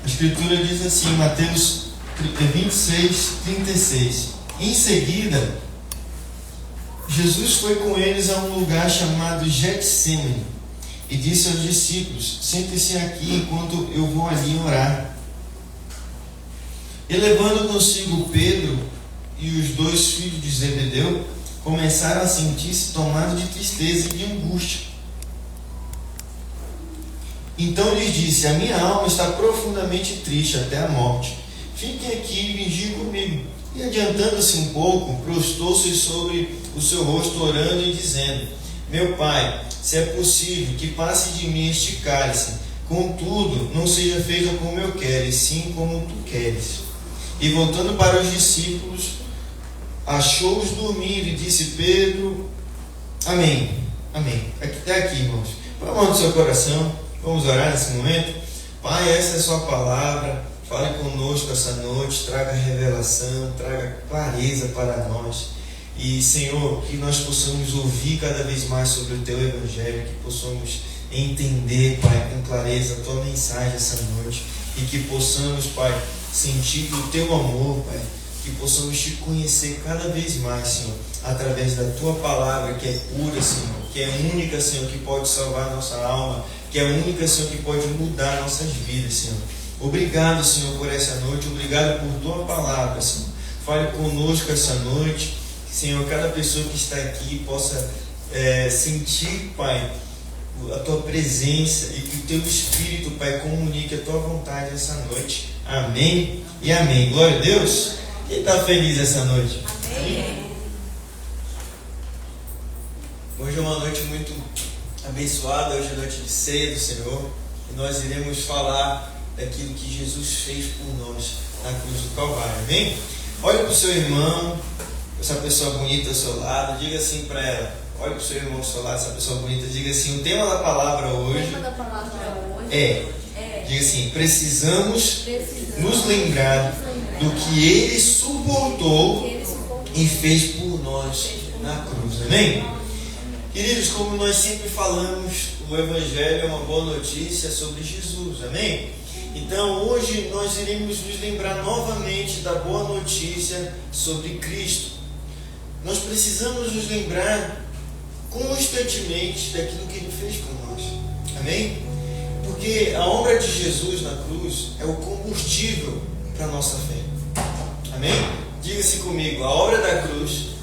A Escritura diz assim, Mateus 26:36. Em seguida, Jesus foi com eles a um lugar chamado Getsêmani e disse aos discípulos: sentem-se aqui enquanto eu vou ali orar. E levando consigo Pedro e os 2 filhos de Zebedeu, começaram a sentir-se tomados de tristeza e de angústia. Então lhes disse: a minha alma está profundamente triste até a morte. Fiquem aqui e vigiem comigo. E adiantando-se um pouco, prostou-se sobre o seu rosto, orando e dizendo: meu Pai, se é possível, que passe de mim este cálice. Contudo, não seja feito como eu quero, e sim como tu queres. E voltando para os discípulos, achou-os dormindo e disse: Pedro, amém, amém. Até aqui, irmãos. Põe a mão no seu coração. Vamos orar nesse momento. Pai, essa é a sua palavra. Fale conosco essa noite. Traga revelação, traga clareza para nós. E, Senhor, que nós possamos ouvir cada vez mais sobre o Teu Evangelho, que possamos entender, Pai, com clareza a Tua mensagem essa noite. E que possamos, Pai, sentir o Teu amor, Pai. Que possamos Te conhecer cada vez mais, Senhor, através da Tua palavra, que é pura, Senhor, que é única, Senhor, que pode salvar a nossa alma, que é única, Senhor, que pode mudar nossas vidas, Senhor. Obrigado, Senhor, por essa noite. Obrigado por Tua palavra, Senhor. Fale conosco essa noite. Senhor, cada pessoa que está aqui possa sentir, Pai, a Tua presença e que o Teu Espírito, Pai, comunique a Tua vontade essa noite. Amém e amém. Glória a Deus. Quem está feliz essa noite? Amém. Hoje é uma noite muito abençoada. Hoje é noite de ceia do Senhor. E nós iremos falar daquilo que Jesus fez por nós na cruz do Calvário. Amém? Olha para o seu irmão, essa pessoa bonita ao seu lado, diga assim para ela. Olha para o seu irmão ao seu lado, essa pessoa bonita, diga assim: o tema da palavra hoje diga assim: precisamos nos lembrar do que Ele suportou e fez por nós na cruz. Amém? Queridos, como nós sempre falamos, o Evangelho é uma boa notícia sobre Jesus. Amém? Então hoje nós iremos nos lembrar novamente da boa notícia sobre Cristo. Nós precisamos nos lembrar constantemente daquilo que Ele fez por nós. Amém? Porque a obra de Jesus na cruz é o combustível para a nossa fé. Amém? Diga-se comigo: a obra da cruz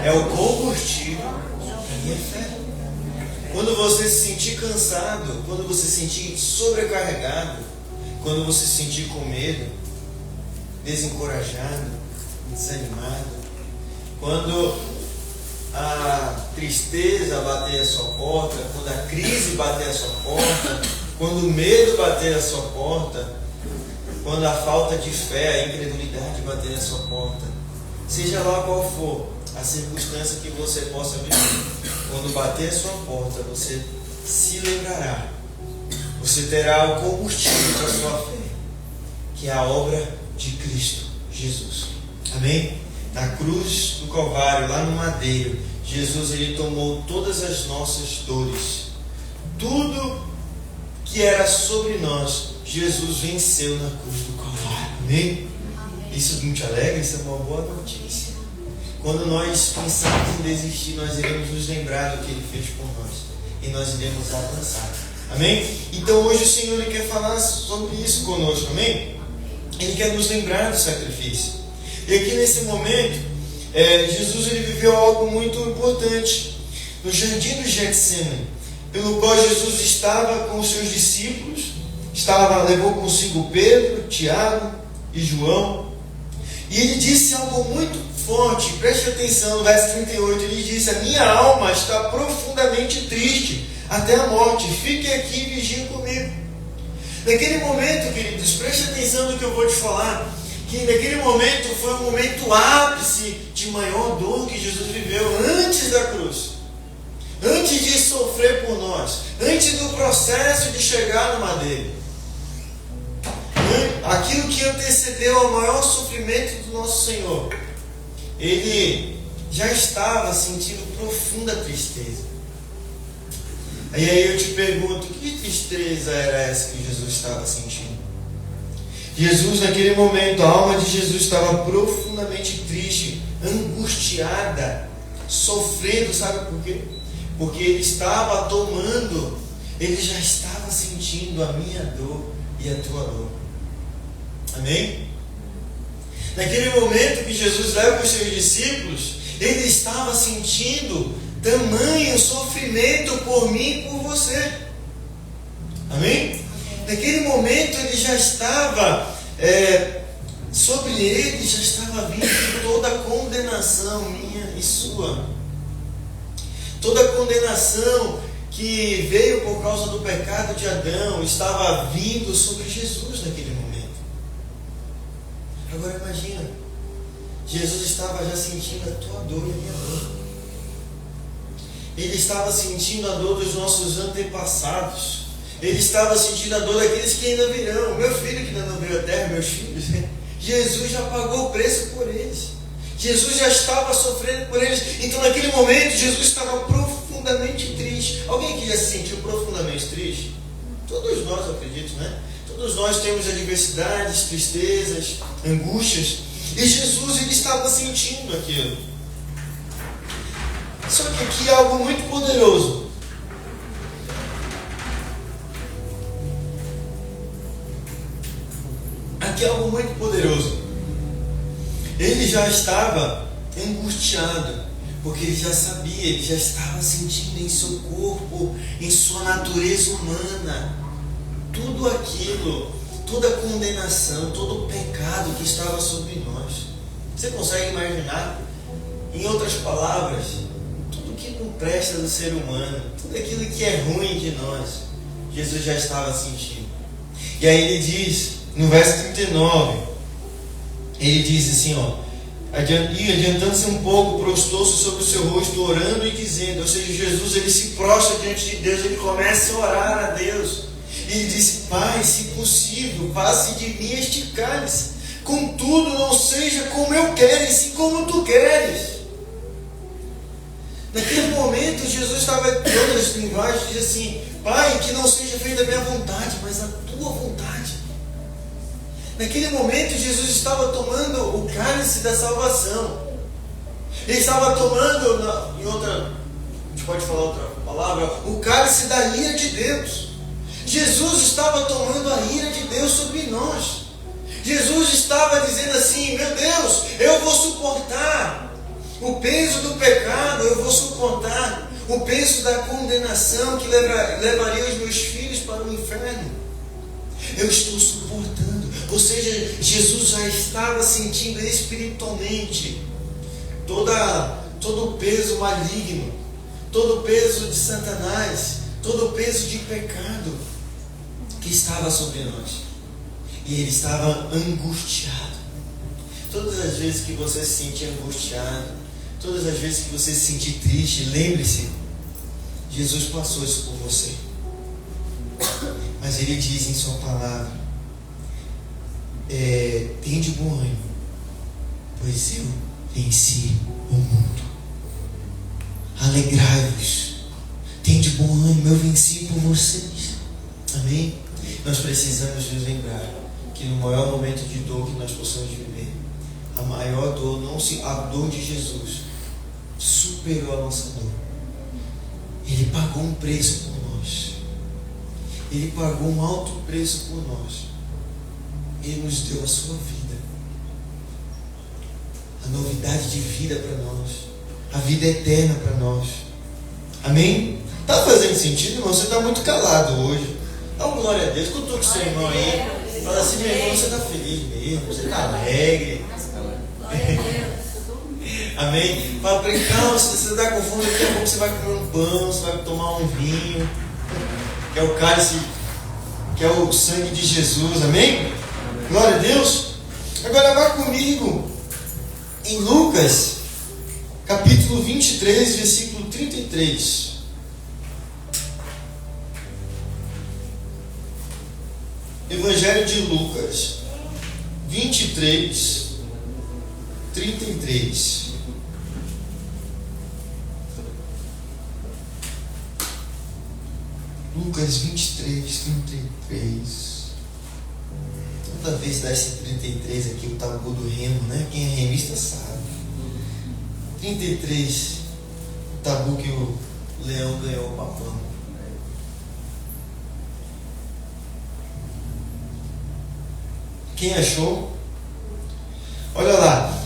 é o combustível para a minha fé. Quando você se sentir cansado, quando você se sentir sobrecarregado, quando você se sentir com medo, desencorajado, desanimado, quando a tristeza bater a sua porta, quando a crise bater a sua porta, quando o medo bater a sua porta, quando a falta de fé, a incredulidade bater a sua porta, seja lá qual for a circunstância que você possa viver, quando bater a sua porta, você se lembrará, você terá o combustível para a sua fé, que é a obra de Cristo Jesus. Amém? Na cruz do Calvário, lá no madeiro, Jesus, Ele tomou todas as nossas dores. Tudo que era sobre nós, Jesus venceu na cruz do Calvário. Amém? Isso não te alegra? Isso é uma boa notícia. Quando nós pensamos em desistir, nós iremos nos lembrar do que Ele fez por nós. E nós iremos avançar. Amém? Então hoje o Senhor Ele quer falar sobre isso conosco. Amém? Ele quer nos lembrar do sacrifício. E aqui nesse momento, Jesus ele viveu algo muito importante. No jardim do Getsemane, pelo qual Jesus estava com os seus discípulos, levou consigo Pedro, Tiago e João. E ele disse algo muito forte, preste atenção, no verso 38, ele disse: a minha alma está profundamente triste até a morte, fiquem aqui e vigiem comigo. Naquele momento, queridos, preste atenção no que eu vou te falar, que naquele momento foi o momento ápice de maior dor que Jesus viveu antes da cruz, antes de sofrer por nós, antes do processo de chegar no madeiro. Aquilo que antecedeu ao maior sofrimento do nosso Senhor, Ele já estava sentindo profunda tristeza. E aí eu te pergunto, que tristeza era essa que Jesus estava sentindo? Jesus, naquele momento, a alma de Jesus estava profundamente triste, angustiada, sofrendo, sabe por quê? Porque ele estava tomando, ele já estava sentindo a minha dor e a tua dor. Amém? Naquele momento que Jesus leva os seus discípulos, ele estava sentindo tamanho sofrimento por mim e por você. Amém? Naquele momento ele já estava, sobre ele já estava vindo toda a condenação minha e sua. Toda a condenação que veio por causa do pecado de Adão estava vindo sobre Jesus naquele momento. Agora imagina, Jesus estava já sentindo a tua dor e a minha dor. Ele estava sentindo a dor dos nossos antepassados. Ele estava sentindo a dor daqueles que ainda virão. Meu filho que ainda não veio à terra, meus filhos, Jesus já pagou o preço por eles. Jesus já estava sofrendo por eles. Então naquele momento Jesus estava profundamente triste. Alguém que já se sentiu profundamente triste? Todos nós, acredito, né? Todos nós temos adversidades, tristezas, angústias. E Jesus, ele estava sentindo aquilo. Só que aqui é algo muito poderoso. Aqui é algo muito poderoso. Ele já estava angustiado, porque ele já sabia, ele já estava sentindo em seu corpo, em sua natureza humana, tudo aquilo, toda a condenação, todo o pecado que estava sobre nós. Você consegue imaginar? Em outras palavras, tudo que não presta do ser humano, tudo aquilo que é ruim de nós, Jesus já estava sentindo. E aí ele diz, no verso 39, ele diz assim, e adiantando-se um pouco, prostou-se sobre o seu rosto, orando e dizendo, ou seja, Jesus, ele se prostra diante de Deus, ele começa a orar a Deus. E ele disse, Pai, se possível, passe de mim este cálice, contudo não seja como eu quero, e sim como tu queres. Naquele momento, Jesus estava todas as linguagens, diz assim, Pai, que não seja feita a minha vontade, mas a tua vontade. Naquele momento, Jesus estava tomando o cálice da salvação. Ele estava tomando, a gente pode falar outra palavra, o cálice da ira de Deus. Jesus estava tomando a ira de Deus sobre nós. Jesus estava dizendo assim, meu Deus, eu vou suportar o peso do pecado, eu vou suportar o peso da condenação que levaria os meus filhos para o inferno. Eu estou suportando. Ou seja, Jesus já estava sentindo espiritualmente todo o peso maligno, todo o peso de Satanás, todo o peso de pecado que estava sobre nós. E ele estava angustiado. Todas as vezes que você se sentir angustiado, todas as vezes que você se sentir triste, lembre-se, Jesus passou isso por você. Mas ele diz em sua palavra, tende bom ânimo, pois eu venci o mundo. Alegrai-vos, tende bom ânimo, eu venci por vocês. Amém? Nós precisamos nos lembrar que no maior momento de dor que nós possamos viver, a maior dor, a dor de Jesus superou a nossa dor. Ele pagou um preço por nós. Ele pagou um alto preço por nós. Ele nos deu a sua vida, a novidade de vida para nós, a vida eterna para nós. Amém? Está fazendo sentido, irmão? Você está muito calado hoje. Dá uma glória a Deus. Cutuca o seu irmão aí. Fala assim, meu irmão, você está feliz mesmo, você está alegre. Amém? Fala para ele, calma, se você está com fome, daqui a pouco você vai comer um pão, você vai tomar um vinho, que é o cálice, que é o sangue de Jesus. Amém? Glória a Deus. Agora vá comigo em Lucas, capítulo 23, versículo 33. Evangelho de Lucas 23, 33. Lucas 23, 33. toda vez dá esse 33 aqui, o tabu do remo, né? Quem é remista sabe. 33, tabu que o leão ganhou o papão. Quem achou? Olha lá,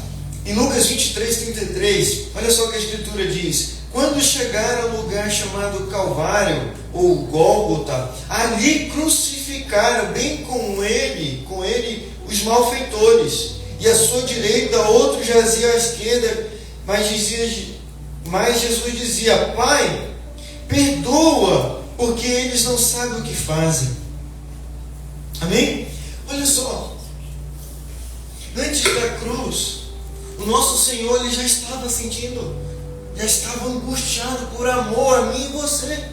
em Lucas 23, 33, olha só o que a Escritura diz. Quando chegaram ao lugar chamado Calvário, ou Gólgota, ali crucificaram bem com ele, os malfeitores, e à sua direita outro jazia à esquerda, mas Jesus dizia: Pai, perdoa, porque eles não sabem o que fazem. Amém? Olha só, antes da cruz, o nosso Senhor ele já estava angustiado por amor a mim e você.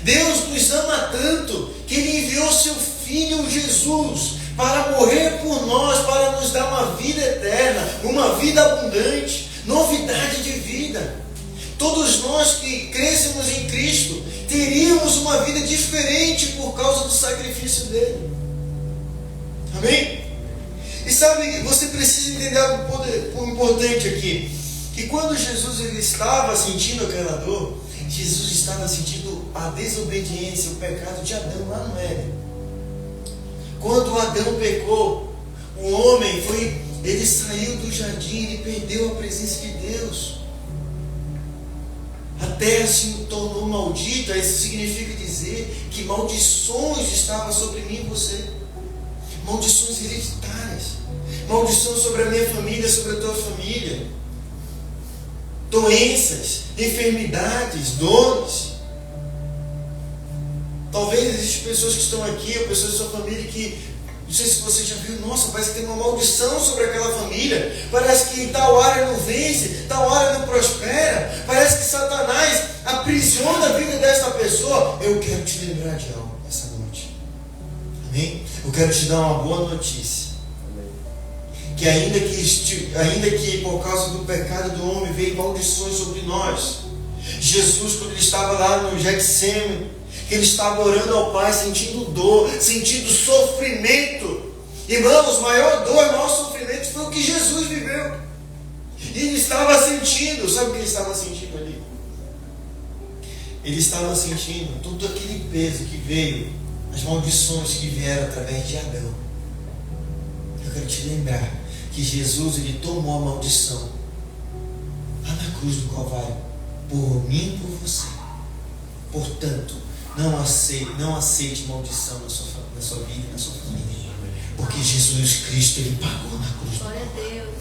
Deus nos ama tanto que Ele enviou seu Filho Jesus para morrer por nós, para nos dar uma vida eterna, uma vida abundante, novidade de vida. Todos nós que crescemos em Cristo teríamos uma vida diferente por causa do sacrifício dele. Amém? E sabe, você precisa entender algo importante aqui, que quando Jesus ele estava sentindo aquela dor, Jesus estava sentindo a desobediência, o pecado de Adão lá no Éden. Quando Adão pecou, o homem ele saiu do jardim, ele perdeu a presença de Deus. A terra se tornou maldita. Isso significa dizer que maldições estavam sobre mim e você. Maldições hereditárias. Maldição sobre a minha família, sobre a tua família. Doenças, enfermidades, dores. Talvez existem pessoas que estão aqui, ou pessoas da sua família que, não sei se você já viu, nossa, parece que tem uma maldição sobre aquela família. Parece que tal área não vence, tal área não prospera. Parece que Satanás aprisiona a vida dessa pessoa. Eu quero te lembrar de algo essa noite. Amém? Eu quero te dar uma boa notícia. Que ainda que por causa do pecado do homem veio maldições sobre nós, Jesus, quando ele estava lá no Getsemane, que ele estava orando ao Pai, sentindo dor, sentindo sofrimento. Irmãos, maior dor, maior sofrimento foi o que Jesus viveu. E ele estava sentindo, sabe o que ele estava sentindo ali? Ele estava sentindo todo aquele peso que veio, as maldições que vieram através de Adão. Eu quero te lembrar que Jesus ele tomou a maldição lá na cruz do Calvário por mim e por você. Portanto, não aceite maldição na sua vida e na sua família, porque Jesus Cristo ele pagou na cruz do Calvário.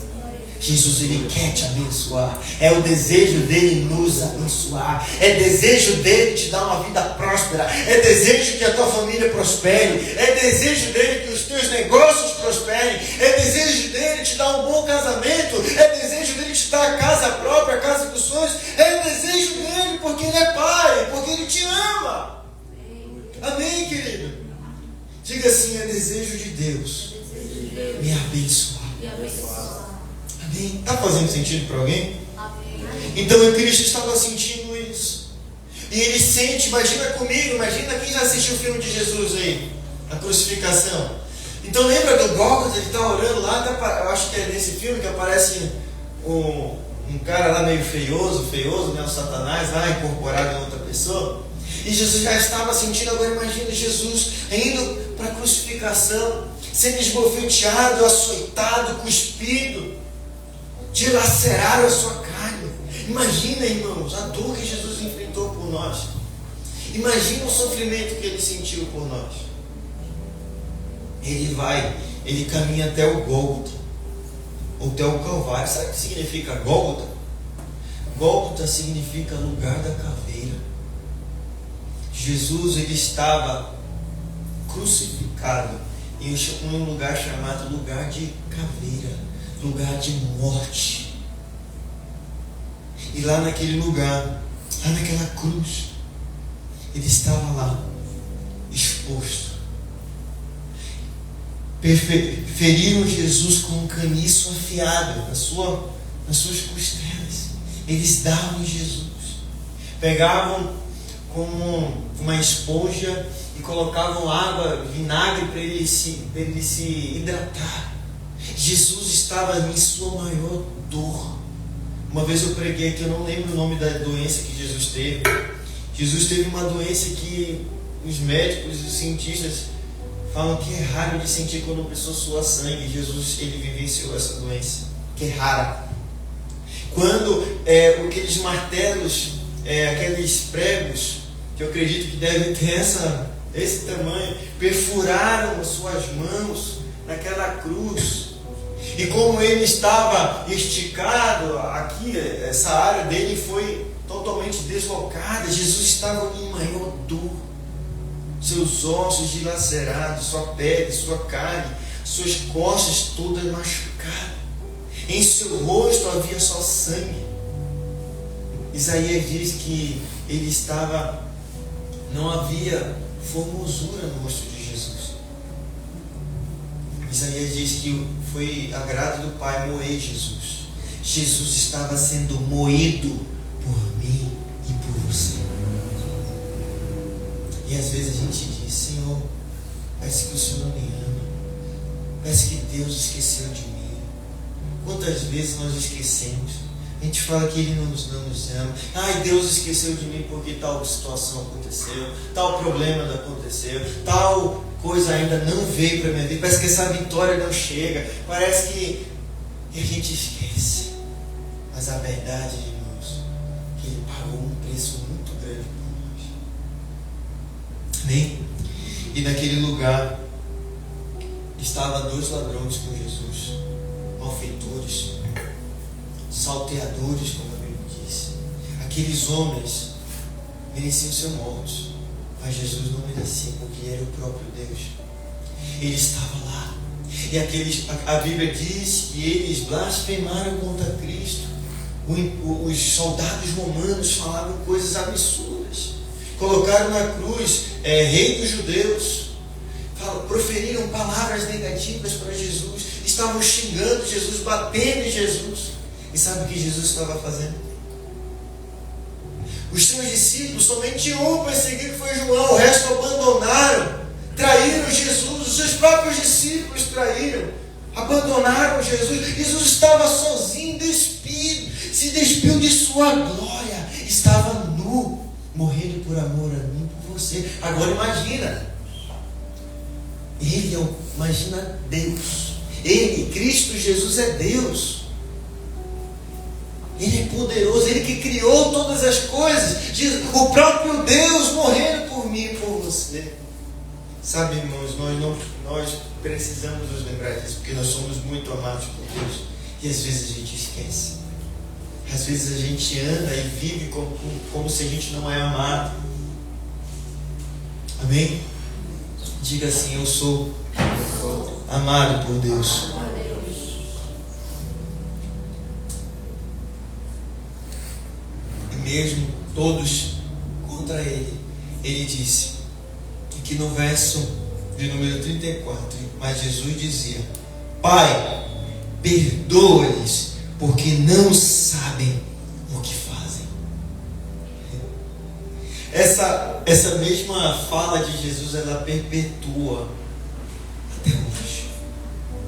Jesus ele quer te abençoar. É o desejo dele nos abençoar. É desejo dele te dar uma vida próspera. É desejo que a tua família prospere. É desejo dele que os teus negócios prosperem. É desejo dele te dar um bom casamento. É desejo dele te dar a casa própria, a casa dos sonhos. É desejo dele porque ele é pai, porque ele te ama. Amém, querido? Diga assim: é desejo de Deus me abençoar. Amém? Está fazendo sentido para alguém? Amém. Então o Cristo estava sentindo isso. E ele sente, imagina comigo, imagina quem já assistiu o filme de Jesus aí, a crucificação. Então lembra do Gólgota, ele está orando lá, eu acho que é nesse filme que aparece um cara lá meio feioso, né, o Satanás lá incorporado em outra pessoa. E Jesus já estava sentindo, agora imagina Jesus indo para a crucificação, sendo esbofeteado, açoitado, cuspido, dilaceraram a sua carne. Imagina, irmãos, a dor que Jesus enfrentou por nós. Imagina o sofrimento que ele sentiu por nós. Ele caminha até o Gólgota, ou até o Calvário. Sabe o que significa Gólgota? Gólgota significa lugar da caveira. Jesus ele estava crucificado em um lugar chamado lugar de caveira, lugar de morte. E lá naquele lugar, lá naquela cruz, ele estava lá, exposto. Feriram Jesus com um caniço afiado nas suas costelas. Eles davam em Jesus. Pegavam como uma esponja e colocavam água, vinagre para ele se hidratar. Jesus estava em sua maior dor. Uma vez eu preguei aqui, eu não lembro o nome da doença que Jesus teve. Jesus teve uma doença que os médicos e os cientistas falam que é raro de sentir quando uma pessoa sua sangue. Jesus, ele vivenciou essa doença, que é rara. Quando aqueles martelos, aqueles pregos, que eu acredito que devem ter esse tamanho, perfuraram as suas mãos naquela cruz. E como ele estava esticado aqui, essa área dele foi totalmente deslocada. Jesus estava em maior dor. Seus ossos dilacerados, sua pele, sua carne, suas costas todas machucadas. Em seu rosto havia só sangue. Isaías diz que ele estava, não havia formosura no rosto de Jesus. Isaías diz que foi agrado do Pai moer Jesus. Jesus estava sendo moído por mim e por você. E às vezes a gente diz: Senhor, parece que o Senhor não me ama. Parece que Deus esqueceu de mim. Quantas vezes nós esquecemos? A gente fala que Ele não nos ama. Ai, Deus esqueceu de mim porque tal situação aconteceu, tal problema não aconteceu, tal coisa ainda não veio para a minha vida. Parece que essa vitória não chega. Parece que a gente esquece. Mas a verdade, irmãos, é que Ele pagou um preço muito grande por nós. Amém? E naquele lugar estavam 2 ladrões com Jesus, malfeitores, salteadores, como a Bíblia diz. Aqueles homens mereciam ser mortos, mas Jesus não merecia, porque Ele era o próprio Deus. Ele estava lá. E a Bíblia diz que eles blasfemaram contra Cristo. Os soldados romanos falavam coisas absurdas. Colocaram na cruz Rei dos Judeus. Proferiram palavras negativas para Jesus. Estavam xingando Jesus, batendo em Jesus. E sabe o que Jesus estava fazendo? Os seus discípulos, somente um perseguiram, que foi João. O resto abandonaram, traíram Jesus. Os seus próprios discípulos traíram, abandonaram Jesus. Jesus estava sozinho, despido, se despiu de sua glória. Estava nu, morrendo por amor a mim e por você. Agora imagina, imagina Deus. Ele, Cristo Jesus, é Deus. Ele é poderoso, Ele que criou todas as coisas. O próprio Deus morrendo por mim e por você. Sabe, irmãos, nós precisamos nos lembrar disso, porque nós somos muito amados por Deus. E às vezes a gente esquece. Às vezes a gente anda e vive como se a gente não é amado. Amém? Diga assim: eu sou amado por Deus. Mesmo todos contra ele, ele disse que no verso de número 34, mas Jesus dizia: Pai, perdoa-lhes, porque não sabem o que fazem. Essa mesma fala de Jesus, ela perpetua até hoje.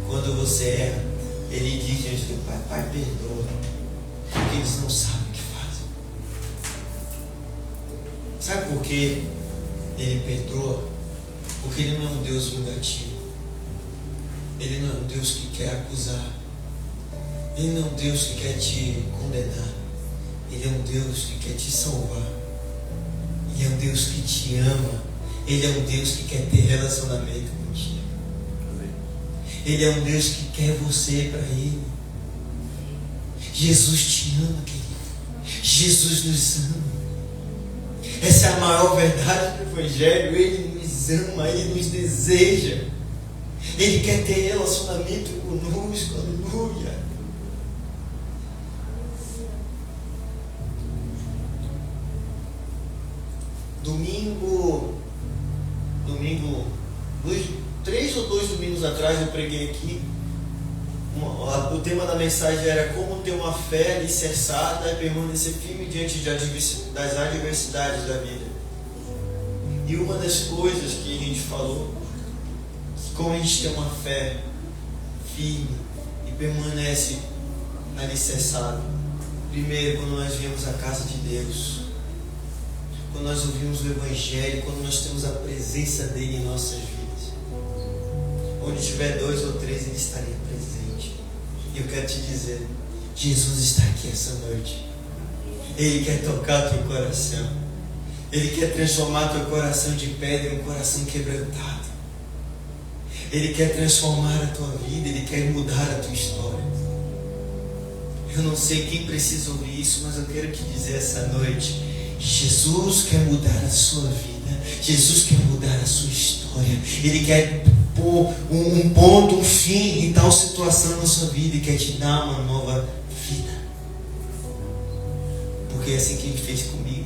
Quando você erra, ele diz diante do Pai: Pai, perdoa, porque eles não sabem. Sabe por que Ele perdoa? Porque Ele não é um Deus vingativo. Ele não é um Deus que quer acusar. Ele não é um Deus que quer te condenar. Ele é um Deus que quer te salvar. Ele é um Deus que te ama. Ele é um Deus que quer ter relacionamento contigo. Ele é um Deus que quer você para Ele. Jesus te ama, querido. Jesus nos ama. Essa é a maior verdade do Evangelho. Ele nos ama, Ele nos deseja. Ele quer ter relacionamento conosco. Aleluia. Domingo, 3 ou 2 domingos atrás eu preguei aqui. O tema da mensagem era como ter uma fé alicerçada e permanecer firme diante das adversidades da vida. E uma das coisas que a gente falou, que como a gente tem uma fé firme e permanece alicerçado, primeiro, quando nós viemos à casa de Deus, quando nós ouvimos o Evangelho, quando nós temos a presença dele em nossas vidas. Onde tiver 2 ou 3, ele estaria presente. E eu quero te dizer, Jesus está aqui essa noite. Ele quer tocar teu coração. Ele quer transformar teu coração de pedra em um coração quebrantado. Ele quer transformar a tua vida. Ele quer mudar a tua história. Eu não sei quem precisa ouvir isso, mas eu quero te dizer essa noite: Jesus quer mudar a sua vida. Jesus quer mudar a sua história. Ele quer pôr um ponto, um fim em tal situação na sua vida e quer te dar uma nova vida. Porque é assim que Ele fez comigo.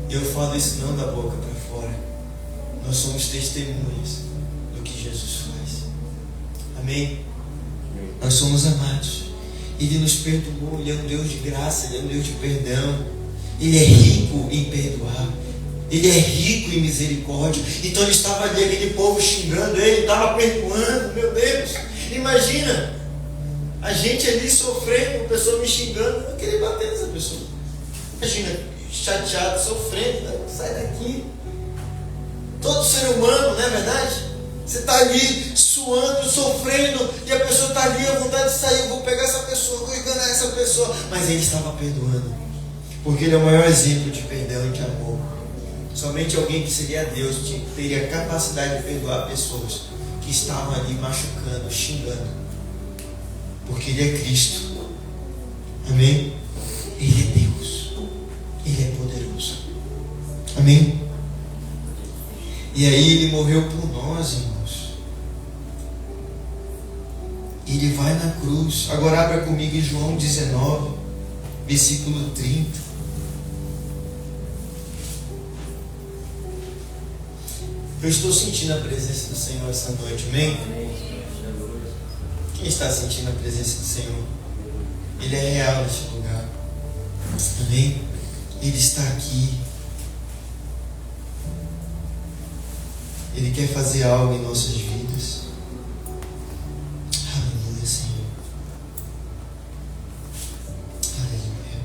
Eu falo isso não da boca para fora. Nós somos testemunhas do que Jesus faz. Amém? Nós somos amados. Ele nos perdoou. Ele é um Deus de graça. Ele é um Deus de perdão. Ele é rico em perdoar. Ele é rico em misericórdia. Então ele estava ali, aquele povo xingando ele, estava perdoando. Meu Deus, imagina a gente ali sofrendo, a pessoa me xingando, eu queria bater nessa pessoa. Imagina, chateado, sofrendo, sai daqui. Todo ser humano, não é verdade? Você está ali suando, sofrendo, e a pessoa está ali, a vontade de sair, eu vou pegar essa pessoa, vou enganar essa pessoa. Mas ele estava perdoando, porque ele é o maior exemplo de perdão e de amor. Somente alguém que seria Deus teria a capacidade de perdoar pessoas que estavam ali machucando, xingando, porque Ele é Cristo. Amém? Ele é Deus. Ele é poderoso. Amém? E aí Ele morreu por nós, irmãos. Ele vai na cruz. Agora abra comigo em João 19, versículo 30. Eu estou sentindo a presença do Senhor essa noite, amém? Quem está sentindo a presença do Senhor? Ele é real neste lugar, amém? Ele está aqui. Ele quer fazer algo em nossas vidas. Aleluia, Senhor. Aleluia.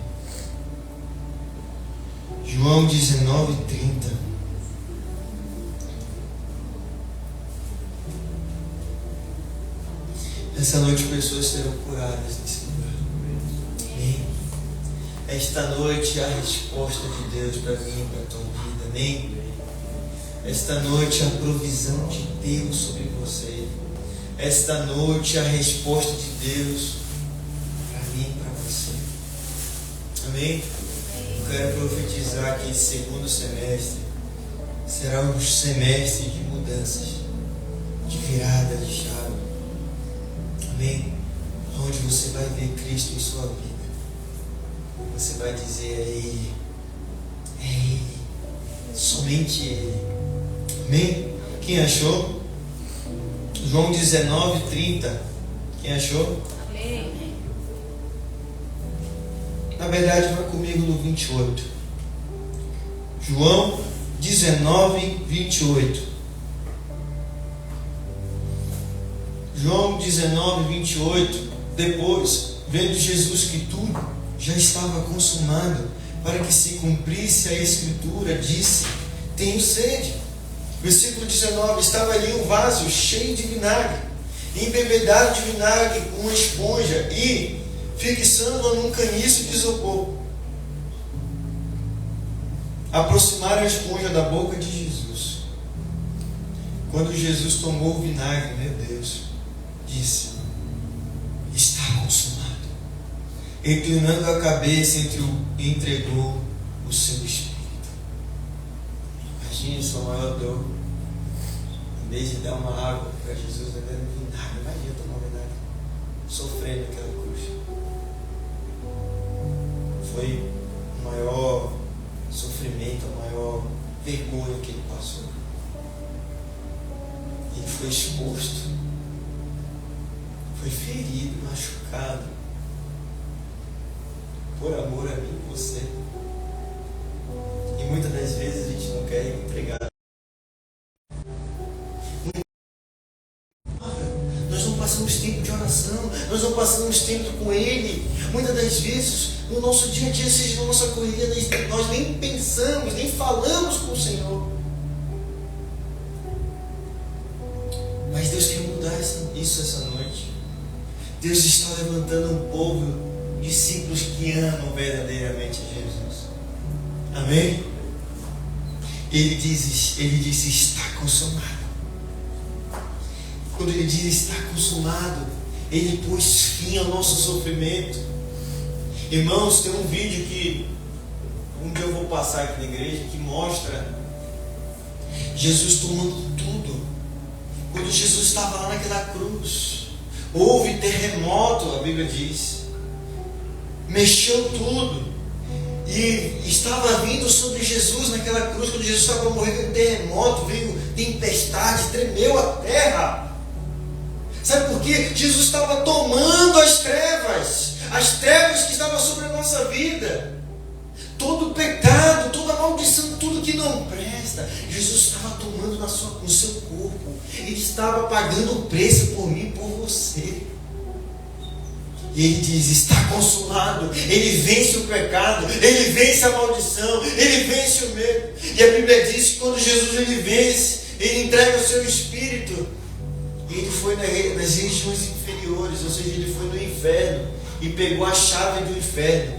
João 19, 30. Essa noite pessoas serão curadas nesse lugar. Amém? Esta noite a resposta de Deus para mim e para a tua vida. Amém? Esta noite a provisão de Deus sobre você. Esta noite a resposta de Deus para mim e para você. Amém? Eu quero profetizar que esse segundo semestre será um semestre de mudanças, de virada de chave. Amém? Onde você vai ver Cristo em sua vida. Você vai dizer: é Ele. É Ele. Somente Ele. Amém? Quem achou? João 19, 30. Quem achou? Amém. Na verdade, vai comigo no 28. João 19, 28. João 19, 28. Depois, vendo Jesus que tudo já estava consumado, para que se cumprisse a Escritura, disse: tenho sede. Versículo 19. Estava ali um vaso cheio de vinagre, embebedado de vinagre com uma esponja, e fixando-a num caniço de isopor. Aproximaram a esponja da boca de Jesus. Quando Jesus tomou o vinagre, meu Deus, disse: está consumado. Inclinando a cabeça, entregou o seu espírito. Imagine sua maior dor. Em vez de dar uma água para Jesus, bebendo vinagre. Imagina tomar vinagre, sofrendo aquela cruz. Foi o maior sofrimento, a maior vergonha que ele passou. Ele foi exposto, foi ferido, machucado, por amor a mim e você. E muitas passamos tempo de oração, nós não passamos tempo com Ele. Muitas das vezes, no nosso dia a dia, seja na nossa correria, nós nem pensamos, nem falamos com o Senhor. Mas Deus quer mudar isso essa noite. Deus está levantando um povo, discípulos que amam verdadeiramente a Jesus. Amém? Ele disse, está consumado. Quando ele diz está consumado, ele pôs fim ao nosso sofrimento. Irmãos, tem um vídeo que um dia eu vou passar aqui na igreja, que mostra Jesus tomando tudo. Quando Jesus estava lá naquela cruz, houve terremoto, a Bíblia diz, mexeu tudo. E estava vindo sobre Jesus naquela cruz, quando Jesus estava para morrer, veio um terremoto, veio tempestade, tremeu a terra. Sabe por quê? Jesus estava tomando as trevas que estavam sobre a nossa vida. Todo pecado, toda maldição, tudo que não presta, Jesus estava tomando no seu corpo. Ele estava pagando o preço por mim e por você. E ele diz, está consumado. Ele vence o pecado, ele vence a maldição, ele vence o medo. E a Bíblia diz que quando Jesus ele vence, ele entrega o seu espírito. E ele foi nas regiões inferiores, ou seja, ele foi no inferno e pegou a chave do inferno.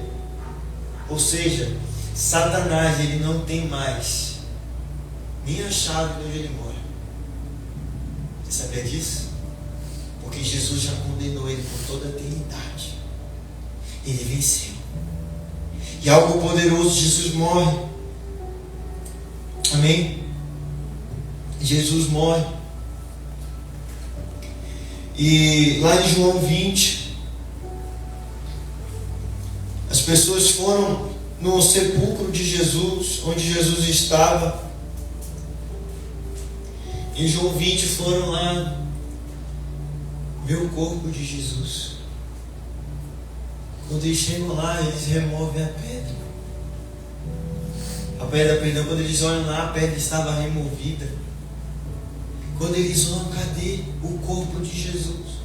Ou seja, Satanás ele não tem mais nem a chave de onde ele mora. Você sabia disso? Porque Jesus já condenou ele por toda a eternidade. Ele venceu. E algo poderoso, Jesus morre. Amém? Jesus morre. E lá em João 20, as pessoas foram no sepulcro de Jesus, onde Jesus estava. Em João 20 foram lá ver o corpo de Jesus. Quando eles chegam lá, eles removem a pedra. A pedra, perdão, quando eles olham lá, a pedra estava removida. Quando eles olham, cadê o corpo de Jesus?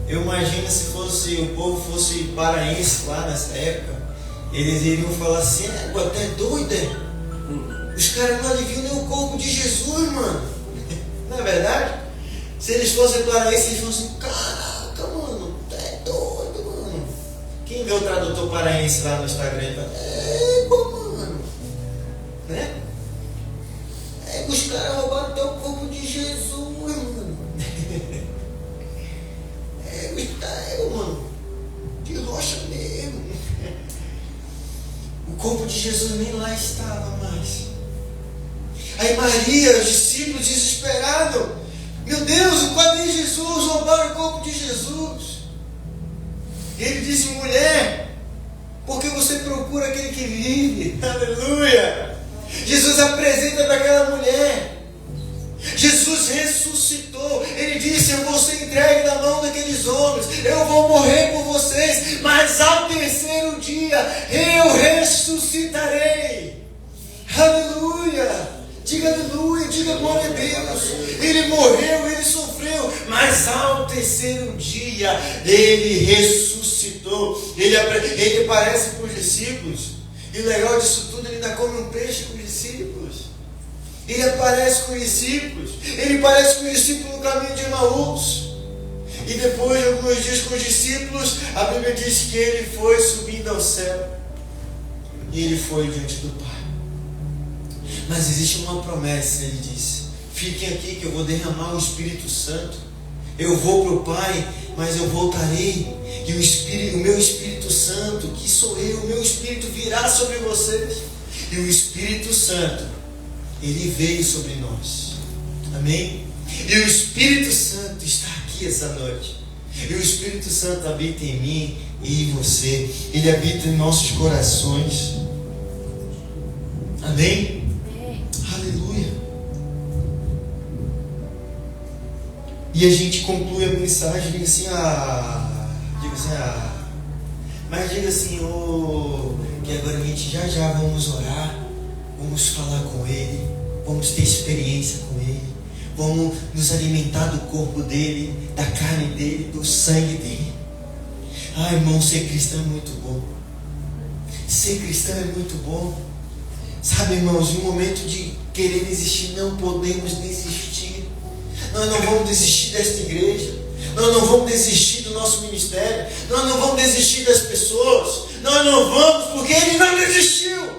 Eu imagino se fosse o povo fosse paraense lá nessa época, eles iriam falar assim, até doida. Os caras não aliviam nem o corpo de Jesus, mano. Não é verdade? Se eles fossem paraenses, eles iam assim, caraca, mano, é doido, mano. Quem vê o tradutor paraense lá no Instagram, ele fala, mano, né? Os caras roubaram até o corpo de Jesus, mano. Mano, de rocha mesmo. O corpo de Jesus nem lá estava mais. Aí Maria, os discípulos desesperados, meu Deus, cadê Jesus? Roubaram o corpo de Jesus. E ele disse, mulher, por que você procura aquele que vive? Aleluia. Jesus apresenta para aquela mulher. Jesus ressuscitou. Ele disse, eu vou ser entregue na mão daqueles homens, eu vou morrer por vocês, mas ao terceiro dia eu ressuscitarei. Aleluia. Diga aleluia, diga glória a Deus. Ele morreu, ele sofreu, mas ao terceiro dia ele ressuscitou. Ele aparece para os discípulos. E o legal disso tudo, ele ainda come um peixe com os discípulos. Ele aparece com os discípulos. Ele aparece com os discípulos no caminho de Emaús. E depois de alguns dias com os discípulos, a Bíblia diz que ele foi subindo ao céu. E ele foi diante do Pai. Mas existe uma promessa, ele disse, fiquem aqui que eu vou derramar o Espírito Santo. Eu vou para o Pai, mas eu voltarei. E o meu Espírito Santo, que sou eu, o meu Espírito virá sobre vocês. E o Espírito Santo, ele veio sobre nós. Amém? E o Espírito Santo está aqui essa noite. E o Espírito Santo habita em mim e em você. Ele habita em nossos corações. Amém? Aleluia. E a gente conclui a mensagem, diga assim, mas diga assim, que agora a gente já vamos orar, vamos falar com Ele, vamos ter experiência com Ele, vamos nos alimentar do corpo dele, da carne dele, do sangue dele. Ah, irmão, ser cristão é muito bom. Ser cristão é muito bom. Sabe, irmãos, no momento de querer desistir, não podemos desistir. Nós não vamos desistir desta igreja. Nós não vamos desistir do nosso ministério. Nós não vamos desistir das pessoas. Nós não vamos, porque Ele não desistiu.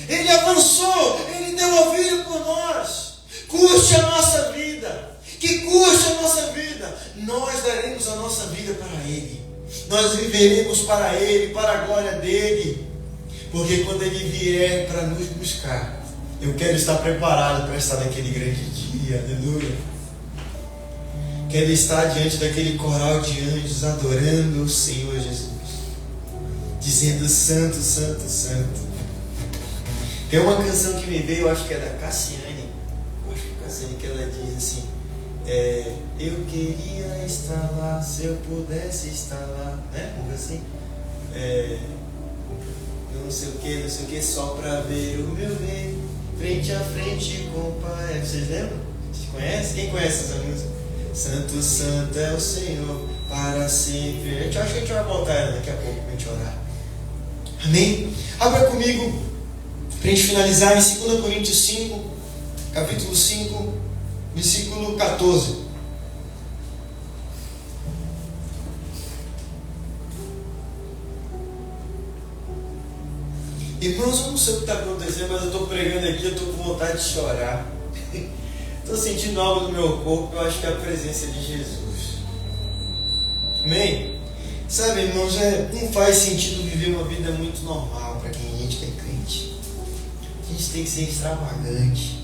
Ele avançou. Ele deu a vida por nós. Curte a nossa vida. Que curte a nossa vida. Nós daremos a nossa vida para Ele. Nós viveremos para Ele, para a glória dEle. Porque quando Ele vier para nos buscar, eu quero estar preparado para estar naquele grande dia. Aleluia. Quero estar diante daquele coral de anjos adorando o Senhor Jesus, dizendo santo, santo, santo. Tem uma canção que me veio, eu acho que é da Cassiane. Que ela diz assim: eu queria estar lá, se eu pudesse estar lá, né? Como assim? Não sei o que, só para ver o meu bem, frente a frente com o Pai. Vocês lembram? Vocês conhecem? Quem conhece essa música? Santo, santo é o Senhor, para sempre. Acho que a gente vai voltar ela daqui a pouco para a gente orar. Amém? Abra comigo, para a gente finalizar, em 2 Coríntios 5, capítulo 5, versículo 14. Irmãos, eu não sei o que está acontecendo, mas eu estou pregando aqui, eu estou com vontade de chorar. Estou sentindo algo no meu corpo, eu acho que é a presença de Jesus. Amém? Sabe, irmãos, não faz sentido viver uma vida muito normal para quem a gente é crente. A gente tem que ser extravagante.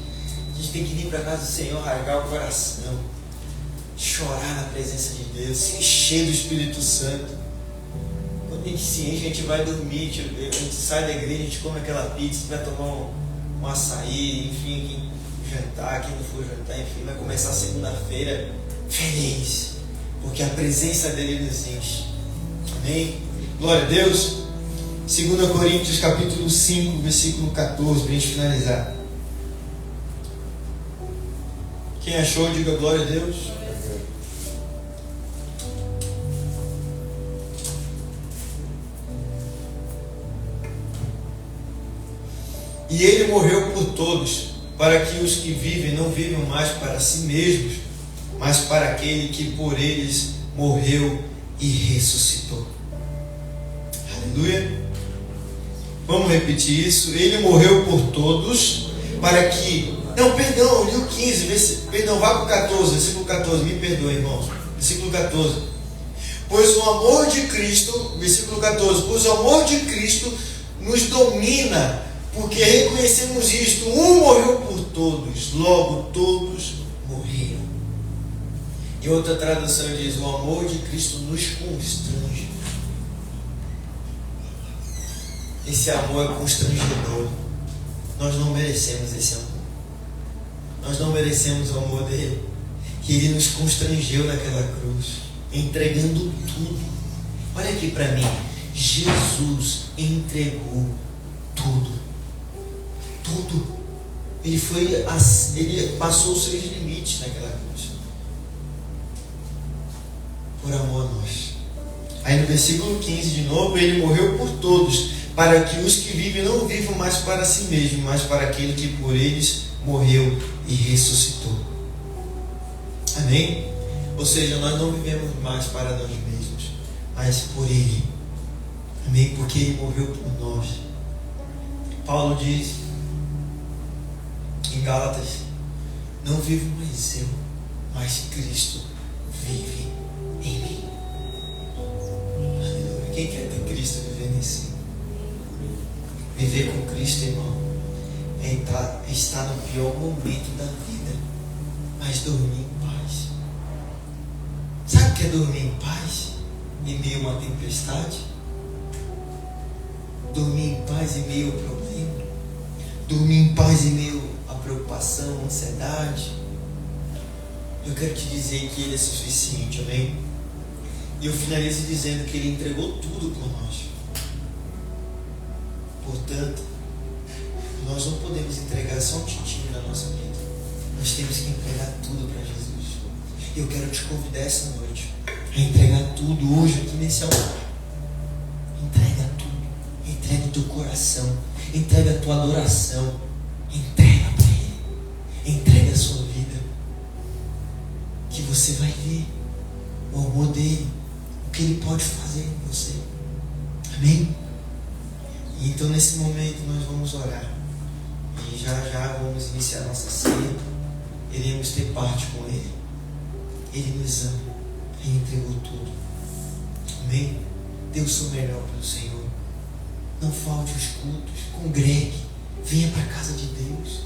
A gente tem que vir para casa do Senhor, rasgar o coração, chorar na presença de Deus, se encher do Espírito Santo. Quando a gente se enche, a gente vai dormir, a gente sai da igreja, a gente come aquela pizza, vai tomar um açaí, enfim, jantar, quem não for jantar, enfim, vai começar a segunda-feira feliz, porque a presença dele nos enche. Amém? Glória a Deus. 2 Coríntios capítulo 5, versículo 14, para a gente finalizar. Quem achou, diga glória a Deus. E Ele morreu por todos, para que os que vivem não vivam mais para si mesmos, mas para aquele que por eles morreu e ressuscitou. Aleluia. Vamos repetir isso. Ele morreu por todos, para que... Não, perdão, eu li o 15, perdão, vá para o 14, versículo 14, me perdoe, irmãos. Versículo 14. Pois o amor de Cristo, versículo 14, pois o amor de Cristo nos domina, porque reconhecemos isto, um morreu por todos, logo todos morreram. E outra tradução diz, o amor de Cristo nos constrange. Esse amor é constrangedor. Nós não merecemos esse amor. Nós não merecemos o amor dele. Que ele nos constrangeu naquela cruz, entregando tudo. Olha aqui para mim. Jesus entregou tudo. Tudo. Ele passou os seus limites naquela cruz. Por amor a nós. Aí no versículo 15 de novo, ele morreu por todos, para que os que vivem não vivam mais para si mesmos, mas para aquele que por eles morreu e ressuscitou. Amém? Ou seja, nós não vivemos mais para nós mesmos, mas por Ele. Amém? Porque Ele morreu por nós. Paulo diz em Gálatas: não vivo mais eu, mas Cristo vive em mim. Aleluia. Quem quer ter Cristo vivendo em si? Viver com Cristo, irmão, é estar no pior momento da vida, mas dormir em paz. Sabe o que é dormir em paz em meio a uma tempestade? Dormir em paz em meio ao problema. Dormir em paz em meio à preocupação, à ansiedade. Eu quero te dizer que Ele é suficiente, amém? E eu finalizo dizendo que Ele entregou tudo por nós. Portanto, nós não podemos entregar só um tiquinho na nossa vida. Nós temos que entregar tudo para Jesus. Eu quero te convidar essa noite a entregar tudo hoje aqui nesse altar. Entrega tudo. Entrega o teu coração. Entrega a tua adoração. Entrega para Ele. Entrega a sua vida. Que você vai ver o amor dele. O que Ele pode fazer com você. Amém? E então nesse momento nós vamos orar. E já vamos iniciar nossa ceia. Iremos ter parte com Ele. Ele nos ama. Ele entregou tudo. Amém? Dê o seu melhor pelo Senhor. Não falte os cultos. Congregue. Venha para a casa de Deus.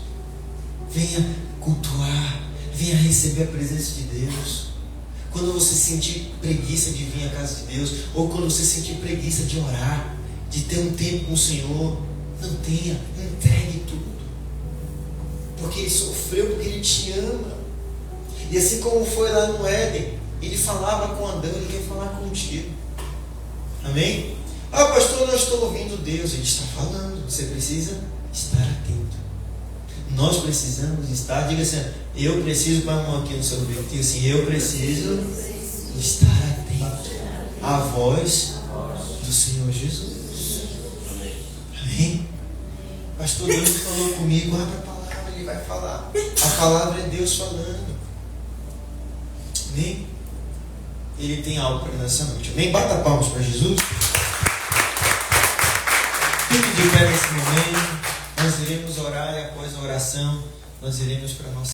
Venha cultuar. Venha receber a presença de Deus. Quando você sentir preguiça de vir à casa de Deus, ou quando você sentir preguiça de orar, de ter um tempo com o Senhor, não tenha. Entregue tudo. Porque Ele sofreu, porque Ele te ama. E assim como foi lá no Éden, Ele falava com Adão, Ele quer falar contigo. Amém? Ah, pastor, eu não estou ouvindo Deus. Ele está falando. Você precisa estar atento. Nós precisamos estar. Diga assim, eu preciso, põe a mão aqui no seu ouvido. Diga assim, eu preciso estar atento à voz do Senhor Jesus. Amém? Pastor, Deus falou comigo. Abre a palavra, Ele vai falar. A palavra é Deus falando. Amém? Ele tem algo para nessa noite. Amém? Bata palmas para Jesus. Fique de pé nesse momento. Nós iremos orar e após a oração nós iremos para a nossa